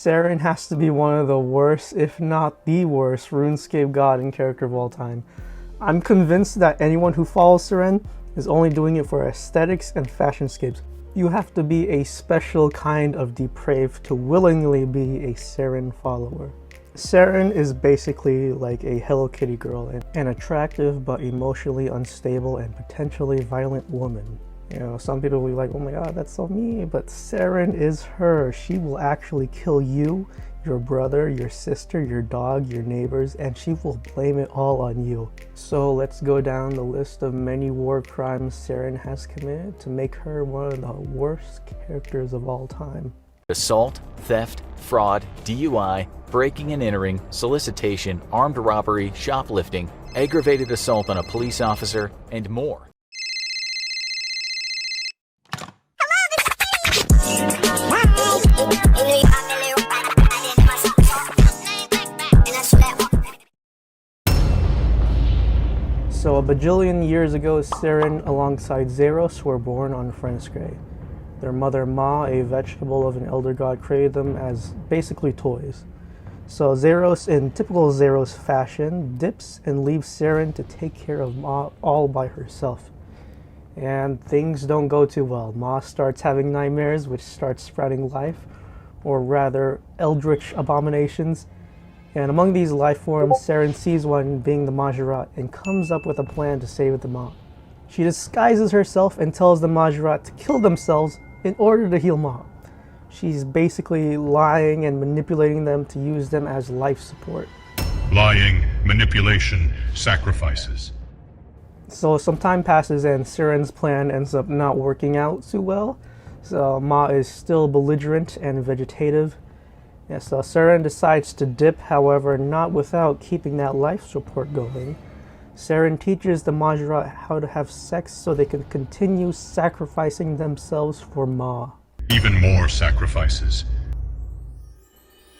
Seren has to be one of the worst, if not the worst, RuneScape god and character of all time. I'm convinced that anyone who follows Seren is only doing it for aesthetics and fashionscapes. You have to be a special kind of depraved to willingly be a Seren follower. Seren is basically like a Hello Kitty girl, an attractive but emotionally unstable and potentially violent woman. You know, some people will be like, oh my god, that's so me, but Seren is her. She will actually kill you, your brother, your sister, your dog, your neighbors, and she will blame it all on you. So let's go down the list of many war crimes Seren has committed to make her one of the worst characters of all time. Assault, theft, fraud, DUI, breaking and entering, solicitation, armed robbery, shoplifting, aggravated assault on a police officer, and more. So a bajillion years ago, Seren alongside Zeros were born on RuneScape. Their mother Ma, a vegetable of an elder god, created them as basically toys. So Zeros, in typical Zeros fashion, dips and leaves Seren to take care of Ma all by herself. And things don't go too well. Ma starts having nightmares, which starts spreading life, or rather eldritch abominations. And among these life forms, Seren sees one, being the Majorat, and comes up with a plan to save the Ma. She disguises herself and tells the Majorat to kill themselves in order to heal Ma. She's basically lying and manipulating them to use them as life support. Lying, manipulation, sacrifices. So some time passes and Seren's plan ends up not working out too well. So Ma is still belligerent and vegetative. Yeah, so Seren decides to dip, however, not without keeping that life support going. Seren teaches the Majorat how to have sex so they can continue sacrificing themselves for Ma. Even more sacrifices.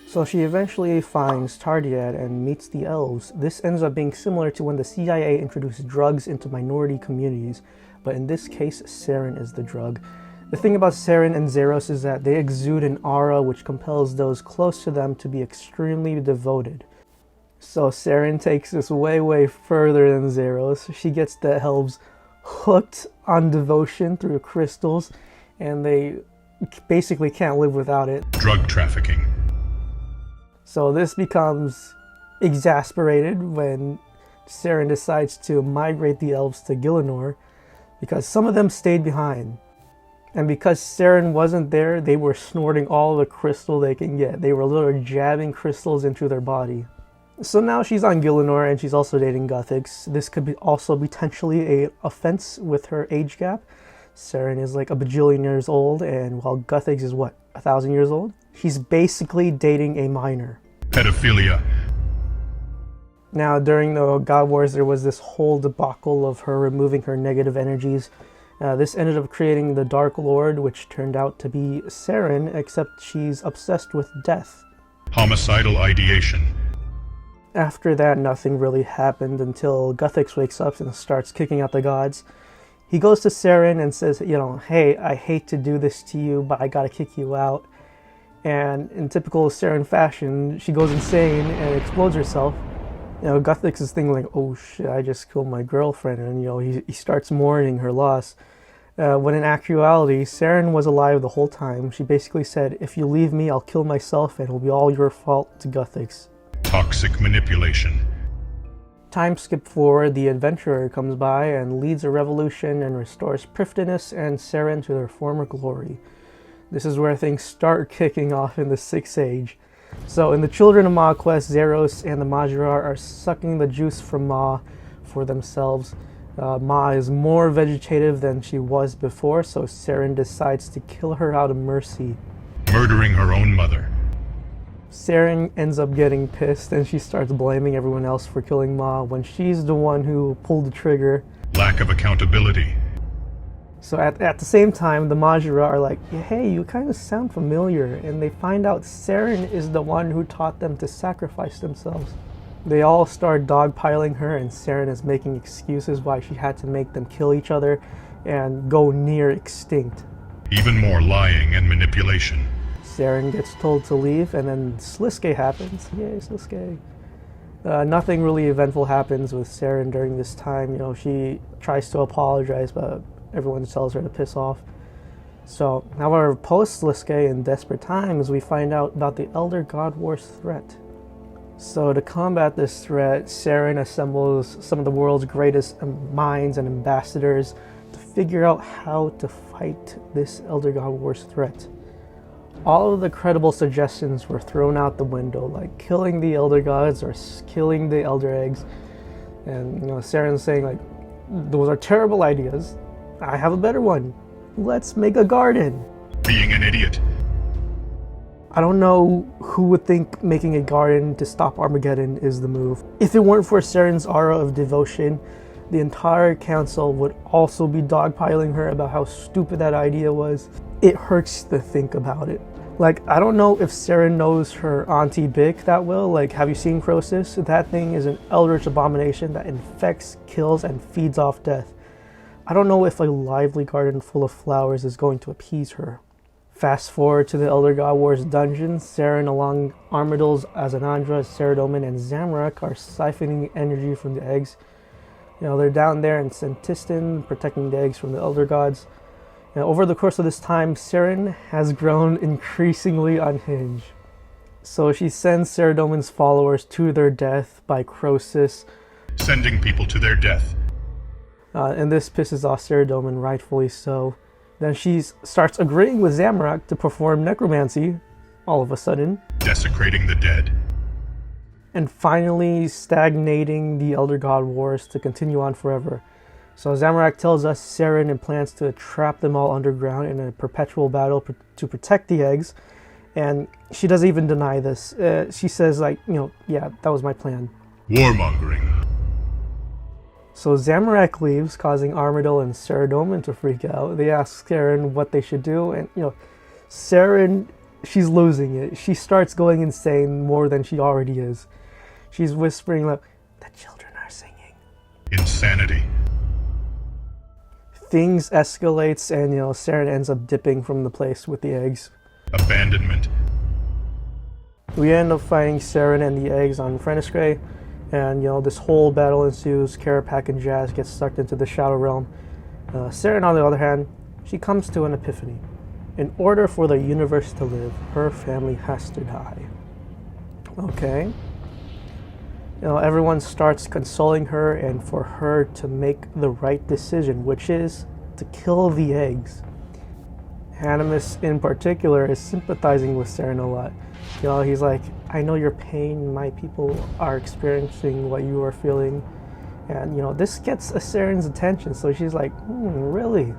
So she eventually finds Tardiad and meets the Elves. This ends up being similar to when the CIA introduced drugs into minority communities, but in this case, Seren is the drug. The thing about Seren and Zeros is that they exude an aura which compels those close to them to be extremely devoted. So Seren takes this way further than Zeros. She gets the Elves hooked on devotion through crystals, and they basically can't live without it. Drug trafficking. So this becomes exasperated when Seren decides to migrate the Elves to Gielinor, because some of them stayed behind. And because Seren wasn't there, they were snorting all the crystal they can get. They were literally jabbing crystals into their body. So now she's on Gielinor and she's also dating Guthix. This could be also potentially an offense with her age gap. Seren is like a bajillion years old, and while Guthix is what, 1,000 years old? She's basically dating a minor. Pedophilia. Now during the God Wars, there was this whole debacle of her removing her negative energies. This ended up creating the Dark Lord, which turned out to be Seren, except she's obsessed with death. Homicidal ideation. After that, nothing really happened until Guthix wakes up and starts kicking out the gods. He goes to Seren and says, you know, hey, I hate to do this to you, but I gotta kick you out. And in typical Seren fashion, she goes insane and explodes herself. You know, Guthix is thinking like, oh shit, I just killed my girlfriend, and you know, he starts mourning her loss. When in actuality, Seren was alive the whole time. She basically said, if you leave me, I'll kill myself and it'll be all your fault to Guthix. Toxic manipulation. Time skip forward, the adventurer comes by and leads a revolution and restores Prifddinas and Seren to their former glory. This is where things start kicking off in the 6th Age. So in the Children of Ma quest, Zeros and the Majorat are sucking the juice from Ma for themselves. Ma is more vegetative than she was before, so Seren decides to kill her out of mercy. Murdering her own mother. Seren ends up getting pissed and she starts blaming everyone else for killing Ma when she's the one who pulled the trigger. Lack of accountability. So at the same time, the Majorat are like, hey, you kind of sound familiar, and they find out Seren is the one who taught them to sacrifice themselves. They all start dogpiling her, and Seren is making excuses why she had to make them kill each other and go near extinct. Even more lying and manipulation. Seren gets told to leave, and then Sliske happens. Yay, Sliske. Nothing really eventful happens with Seren during this time. You know, she tries to apologize, but everyone tells her to piss off. So, however, post-Sliske in Desperate Times, we find out about the Elder God Wars threat. So, to combat this threat, Seren assembles some of the world's greatest minds and ambassadors to figure out how to fight this Elder God Wars threat. All of the credible suggestions were thrown out the window, like killing the Elder Gods or killing the Elder Eggs. And, you know, Seren's saying, like, those are terrible ideas. I have a better one. Let's make a garden. Being an idiot. I don't know who would think making a garden to stop Armageddon is the move. If it weren't for Seren's aura of devotion, the entire council would also be dogpiling her about how stupid that idea was. It hurts to think about it. Like, I don't know if Seren knows her Auntie Bick that well. Like, have you seen Croesus? That thing is an eldritch abomination that infects, kills, and feeds off death. I don't know if a lively garden full of flowers is going to appease her. Fast forward to the Elder God Wars dungeon. Seren, along Armadil's Azanandra, Saradomin, and Zamorak are siphoning energy from the eggs. You know, they're down there in Sentistan, protecting the eggs from the Elder Gods. And over the course of this time, Seren has grown increasingly unhinged. So she sends Saradomin's followers to their death by Croesus. Sending people to their death. And this pisses off Saradomin, rightfully so. Then she starts agreeing with Zamorak to perform necromancy, all of a sudden. Desecrating the dead. And finally stagnating the Elder God Wars to continue on forever. So Zamorak tells us Seren plans to trap them all underground in a perpetual battle to protect the eggs. And she doesn't even deny this. She says, like, you know, yeah, that was my plan. Warmongering. So Zamorak leaves, causing Armadil and Saradomin to freak out. They ask Seren what they should do, and, you know, Seren, she's losing it. She starts going insane more than she already is. She's whispering, like, the children are singing. Insanity. Things escalates, and, you know, Seren ends up dipping from the place with the eggs. Abandonment. We end up fighting Seren and the eggs on Freniscray. And, you know, this whole battle ensues. Carapac and Jazz get sucked into the Shadow Realm. Seren, on the other hand, she comes to an epiphany. In order for the universe to live, her family has to die. Okay. You know, everyone starts consoling her and for her to make the right decision, which is to kill the eggs. Animus, in particular, is sympathizing with Seren a lot. You know, he's like, I know your pain, my people are experiencing what you are feeling. And, you know, this gets Seren's attention, so she's like, really?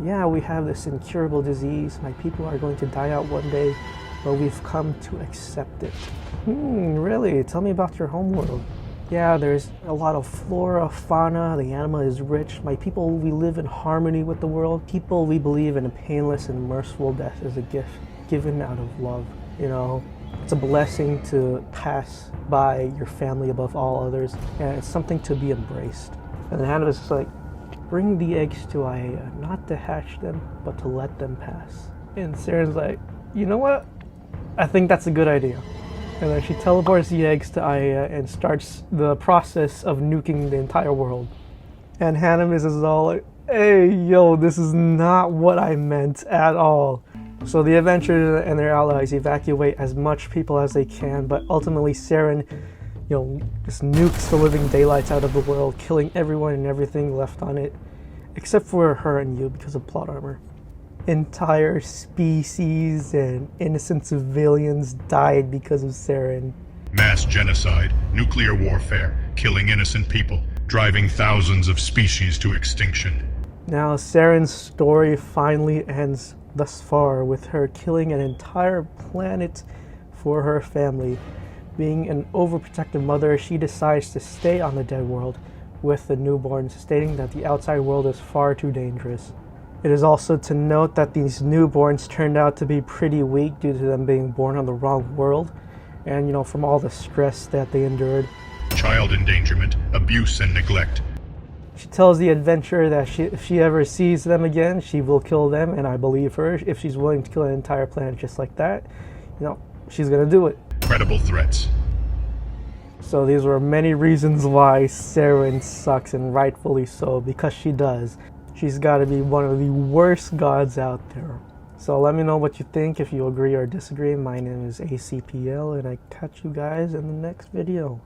Yeah, we have this incurable disease, my people are going to die out one day, but we've come to accept it. Really? Tell me about your homeworld. Yeah, there's a lot of flora, fauna, the animal is rich. My people, we live in harmony with the world. People, we believe in a painless and merciful death as a gift given out of love. You know, it's a blessing to pass by your family above all others, and it's something to be embraced. And Hannibus is like, bring the eggs to Aea, not to hatch them, but to let them pass. And Seren's like, you know what? I think that's a good idea. And then she teleports the eggs to Aea and starts the process of nuking the entire world. And Hannibus is all like, hey, yo, this is not what I meant at all. So the adventurers and their allies evacuate as much people as they can, but ultimately Seren, you know, just nukes the living daylights out of the world, killing everyone and everything left on it, except for her and you because of plot armor. Entire species and innocent civilians died because of Seren. Mass genocide, nuclear warfare, killing innocent people, driving thousands of species to extinction. Now Seren's story finally ends thus far with her killing an entire planet for her family. Being an overprotective mother, she decides to stay on the dead world with the newborns, stating that the outside world is far too dangerous. It is also to note that these newborns turned out to be pretty weak due to them being born on the wrong world, and, you know, from all the stress that they endured. Child endangerment, abuse and neglect. She tells the adventurer that if she ever sees them again, she will kill them, and I believe her. If she's willing to kill an entire planet just like that, you know, she's gonna do it. Credible threats. So these were many reasons why Seren sucks, and rightfully so, because she does. She's gotta be one of the worst gods out there. So let me know what you think, if you agree or disagree. My name is ACPL, and I catch you guys in the next video.